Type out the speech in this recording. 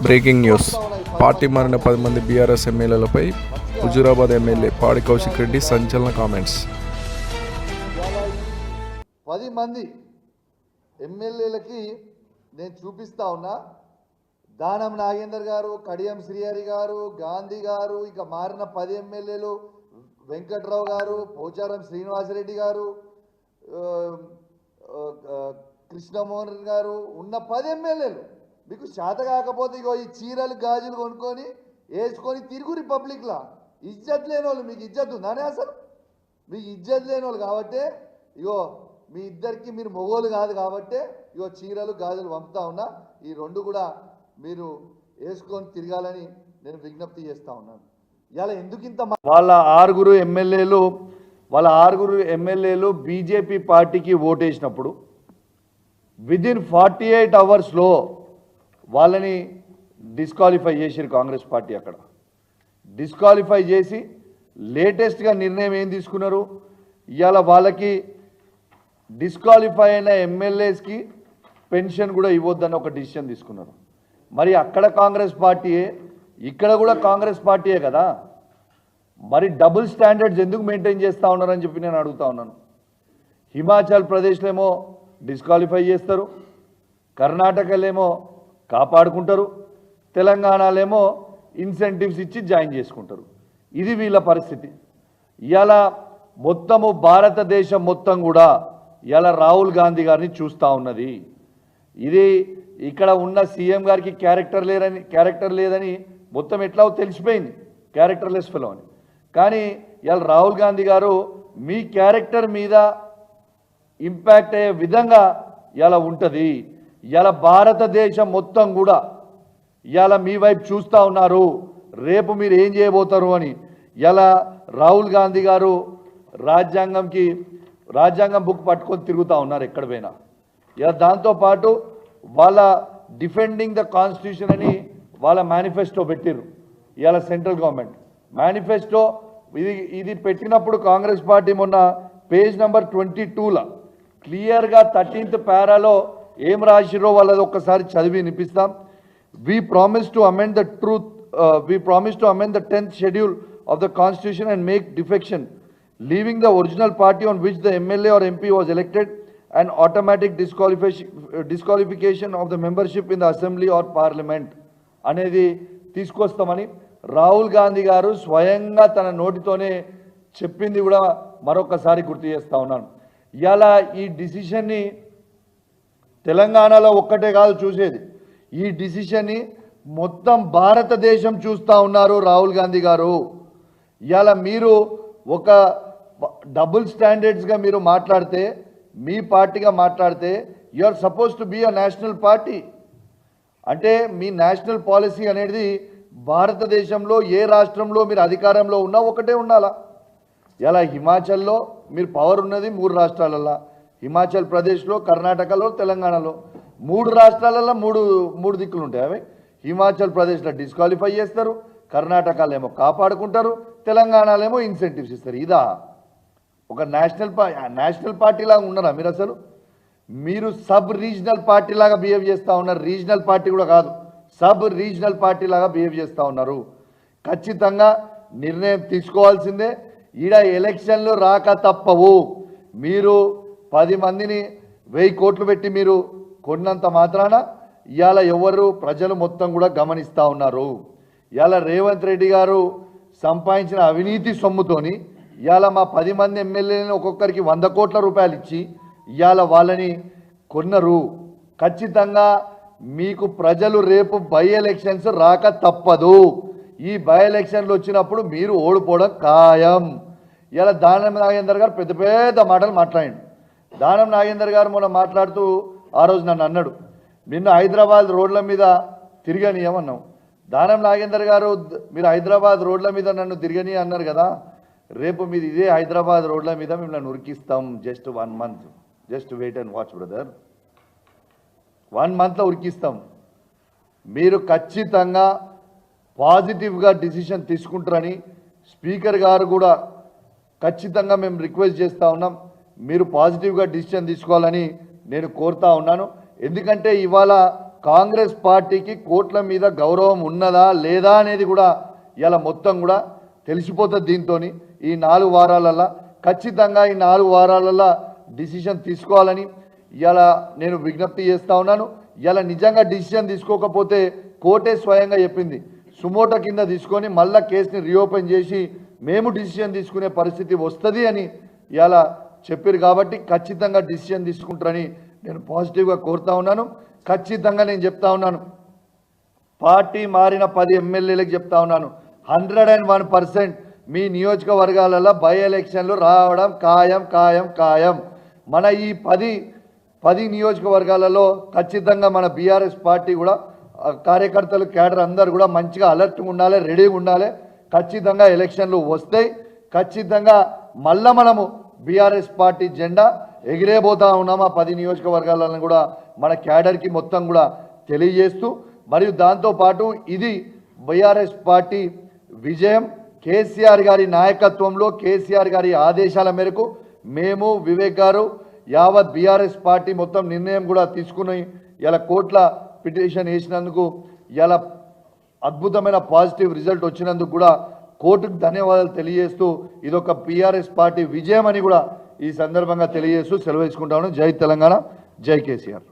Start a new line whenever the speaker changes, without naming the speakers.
Breaking news. Party మారిన 10 మంది BRS ఎమ్మెల్యేలపై Huzurabad MLA పాడి కౌశిక్ రెడ్డి సంచలన కామెంట్స్.
10 మంది ఎమ్మెల్యేలకి నేను చూపిస్తా ఉన్నా. దానం నాగేందర్ గారు, కడియం శ్రీహరి గారు, గాంధీ గారు, ఇక మారిన 10 ఎమ్మెల్యేలు వెంకట్రావు గారు, పోచారం శ్రీనివాసరెడ్డి గారు, కృష్ణమోహన్ గారు ఉన్న 10 ఎమ్మెల్యేలు మీకు చేత కాకపోతే ఇగో ఈ చీరలు గాజులు కొనుక్కొని వేసుకొని తిరుగు రిపబ్లిక్లా. ఇజ్జత్ లేని వాళ్ళు, మీకు ఇజ్జత్ ఉందానే అసలు? మీకు ఇజ్జత్ లేని వాళ్ళు కాబట్టే ఇగో మీ ఇద్దరికి మీరు మొగోలు కాదు కాబట్టే ఇగో చీరలు గాజులు పంపుతా ఉన్నా. ఈ 2 కూడా మీరు వేసుకొని తిరగాలని నేను విజ్ఞప్తి చేస్తూ ఉన్నాను. ఇలా ఎందుకు ఇంత వాళ్ళ ఆరుగురు ఎమ్మెల్యేలు బీజేపీ పార్టీకి ఓటేసినప్పుడు విదిన్ 48 అవర్స్లో వాళ్ళని డిస్క్వాలిఫై చేసిరు కాంగ్రెస్ పార్టీ. అక్కడ డిస్క్వాలిఫై చేసి లేటెస్ట్గా నిర్ణయం ఏం తీసుకున్నారు, ఇవాళ వాళ్ళకి డిస్క్వాలిఫై అయిన ఎమ్మెల్యేస్కి పెన్షన్ కూడా ఇవ్వద్దని ఒక డిసిషన్ తీసుకున్నారు. మరి అక్కడ కాంగ్రెస్ పార్టీయే, ఇక్కడ కూడా కాంగ్రెస్ పార్టీయే కదా, మరి డబుల్ స్టాండర్డ్స్ ఎందుకు మెయింటైన్ చేస్తూ ఉన్నారని చెప్పి నేను అడుగుతా ఉన్నాను. హిమాచల్ ప్రదేశ్లో ఏమో డిస్క్వాలిఫై చేస్తారు, కర్ణాటకలో ఏమో కాపాడుకుంటారు, తెలంగాణలో ఇన్సెంటివ్స్ ఇచ్చి జాయిన్ చేసుకుంటారు. ఇది వీళ్ళ పరిస్థితి. ఇవాళ మొత్తము భారతదేశం మొత్తం కూడా ఇవాళ రాహుల్ గాంధీ గారిని చూస్తూ ఉన్నది. ఇది ఇక్కడ ఉన్న సీఎం గారికి క్యారెక్టర్ లేదని మొత్తం ఎట్లా తెలిసిపోయింది, క్యారెక్టర్లెస్ ఫెలో అని. కానీ ఇవాళ రాహుల్ గాంధీ గారు మీ క్యారెక్టర్ మీద ఇంపాక్ట్ అయ్యే విధంగా ఇలా ఉంటుంది. ఇలా భారతదేశం మొత్తం కూడా ఇలా మీ వైపు చూస్తూ ఉన్నారు, రేపు మీరు ఏం చేయబోతారు అని. ఇలా రాహుల్ గాంధీ గారు రాజ్యాంగం బుక్ పట్టుకొని తిరుగుతూ ఉన్నారు ఎక్కడ పోయినా. ఇలా దాంతోపాటు వాళ్ళ డిఫెండింగ్ ద కాన్స్టిట్యూషన్ అని వాళ్ళ మేనిఫెస్టో పెట్టిర్రు. ఇవాళ సెంట్రల్ గవర్నమెంట్ మేనిఫెస్టో ఇది పెట్టినప్పుడు కాంగ్రెస్ పార్టీ మొన్న పేజ్ నెంబర్ 22లో క్లియర్గా 13th పారాలో ఏం రాసిరో వాళ్ళది ఒక్కసారి చదివి వినిపిస్తాం. We promise to amend the 10th schedule of the constitution and make defection, leaving the original party on which the MLA or MP was elected, and automatic disqualification of the membership in the assembly or parliament అనేది తీసుకొస్తామని రాహుల్ గాంధీ గారు స్వయంగా తన నోటితోనే చెప్పింది కూడా మరొకసారి గుర్తు చేస్తూ ఉన్నాను. ఇవాళ ఈ డిసిషన్ని తెలంగాణలో ఒక్కటే కాదు చూసేది, ఈ డిసిషన్ని మొత్తం భారతదేశం చూస్తూ ఉన్నారు రాహుల్ గాంధీ గారు. ఇవాళ మీరు ఒక డబుల్ స్టాండర్డ్స్గా మీరు మాట్లాడితే, మీ పార్టీగా మాట్లాడితే, you are supposed to be a national party. అంటే మీ నేషనల్ పాలసీ అనేది భారతదేశంలో ఏ రాష్ట్రంలో మీరు అధికారంలో ఉన్నా ఒకటే ఉండాలా. ఇలా హిమాచల్లో మీరు పవర్ ఉన్నది 3 రాష్ట్రాలలో, హిమాచల్ ప్రదేశ్లో, కర్ణాటకలో, తెలంగాణలో 3 రాష్ట్రాలలో మూడు దిక్కులు ఉంటాయి. అవి హిమాచల్ ప్రదేశ్లో డిస్క్వాలిఫై చేస్తారు, కర్ణాటకలో ఏమో కాపాడుకుంటారు, తెలంగాణలో ఏమో ఇన్సెంటివ్స్ ఇస్తారు. ఇదా ఒక నేషనల్ పార్టీ లాగా ఉన్నారా మీరు? అసలు మీరు సబ్ రీజనల్ పార్టీ లాగా బిహేవ్ చేస్తూ ఉన్నారు. రీజనల్ పార్టీ కూడా కాదు, సబ్ రీజనల్ పార్టీ లాగా బిహేవ్ చేస్తూ ఉన్నారు. ఖచ్చితంగా నిర్ణయం తీసుకోవాల్సిందే. ఈడ ఎలక్షన్లు రాక తప్పవు. మీరు 10 మందిని 1000 కోట్లు పెట్టి మీరు కొన్నంత మాత్రాన ఇవాళ ప్రజలు మొత్తం కూడా గమనిస్తూ ఉన్నారు. ఇవాళ రేవంత్ రెడ్డి గారు సంపాదించిన అవినీతి సొమ్ముతోని ఇవాళ మా 10 మంది ఎమ్మెల్యేలను ఒక్కొక్కరికి 100 కోట్ల రూపాయలు ఇచ్చి ఇవాళ వాళ్ళని కొన్నరు. ఖచ్చితంగా మీకు ప్రజలు రేపు బై ఎలక్షన్స్ రాక తప్పదు. ఈ బై ఎలక్షన్లు వచ్చినప్పుడు మీరు ఓడిపోవడం ఖాయం. ఇలా దానం నాగేందర్ గారు పెద్ద పెద్ద మాటలు మాట్లాడండి. దానం నాగేందర్ గారు మొన్న మాట్లాడుతూ ఆ రోజు నన్ను అన్నాడు, నిన్ను హైదరాబాద్ రోడ్ల మీద తిరగనీయమన్నావు. దానం నాగేందర్ గారు, మీరు హైదరాబాద్ రోడ్ల మీద నన్ను తిరగని అన్నారు కదా, రేపు మీరు ఇదే హైదరాబాద్ రోడ్ల మీద మిమ్మల్ని ఉరికిస్తాం. Just 1 month, just wait and watch brother. 1 monthలో ఉరికిస్తాం. మీరు ఖచ్చితంగా పాజిటివ్గా డిసిషన్ తీసుకుంటారని స్పీకర్ గారు కూడా ఖచ్చితంగా మేము రిక్వెస్ట్ చేస్తూ ఉన్నాం. మీరు పాజిటివ్గా డిసిషన్ తీసుకోవాలని నేను కోరుతా ఉన్నాను. ఎందుకంటే ఇవాళ కాంగ్రెస్ పార్టీకి కోట్ల మీద గౌరవం ఉన్నదా లేదా అనేది కూడా ఇలా మొత్తం కూడా తెలిసిపోతుంది. దీంతో ఈ 4 వారాలల్లో ఖచ్చితంగా ఈ 4 వారాలల్లో డిసిషన్ తీసుకోవాలని ఇలా నేను విజ్ఞప్తి చేస్తూ ఉన్నాను. ఇలా నిజంగా డిసిషన్ తీసుకోకపోతే కోర్టే స్వయంగా చెప్పింది, సుమోటో కింద తీసుకొని మళ్ళా కేసుని రీఓపెన్ చేసి మేము డిసిషన్ తీసుకునే పరిస్థితి వస్తుంది అని ఇలా చెప్పారు. కాబట్టి ఖచ్చితంగా డిసిషన్ తీసుకుంటారని నేను పాజిటివ్గా కోరుతా ఉన్నాను. ఖచ్చితంగా నేను చెప్తా ఉన్నాను, పార్టీ మారిన 10 ఎమ్మెల్యేలకు చెప్తా ఉన్నాను, 101% మీ నియోజకవర్గాలలో బై ఎలక్షన్లు రావడం ఖాయం ఖాయం ఖాయం. మన ఈ 10 నియోజకవర్గాలలో ఖచ్చితంగా మన బీఆర్ఎస్ పార్టీ కూడా కార్యకర్తలు క్యాడర్ అందరూ కూడా మంచిగా అలర్ట్గా ఉండాలి, రెడీగా ఉండాలి. ఖచ్చితంగా ఎలక్షన్లు వస్తాయి. ఖచ్చితంగా మళ్ళా మనము బీఆర్ఎస్ పార్టీ జెండా ఎగిరేబోతా ఉన్నాము. ఆ 10 నియోజకవర్గాలను కూడా మన క్యాడర్కి మొత్తం కూడా తెలియజేస్తూ, మరియు దాంతోపాటు ఇది బీఆర్ఎస్ పార్టీ విజయం. కేసీఆర్ గారి నాయకత్వంలో, కేసీఆర్ గారి ఆదేశాల మేరకు మేము, వివేక్ గారు, యావత్ బీఆర్ఎస్ పార్టీ మొత్తం నిర్ణయం కూడా తీసుకుని ఇలా కోర్టుల పిటిషన్ వేసినందుకు ఇలా అద్భుతమైన పాజిటివ్ రిజల్ట్ వచ్చినందుకు కూడా కోర్టుకు ధన్యవాదాలు తెలియజేస్తూ ఇదొక బీఆర్ఎస్ పార్టీ విజయం అని కూడా ఈ సందర్భంగా తెలియజేస్తూ సెలవు తీసుకుంటాను. జై తెలంగాణ, జై కేసీఆర్.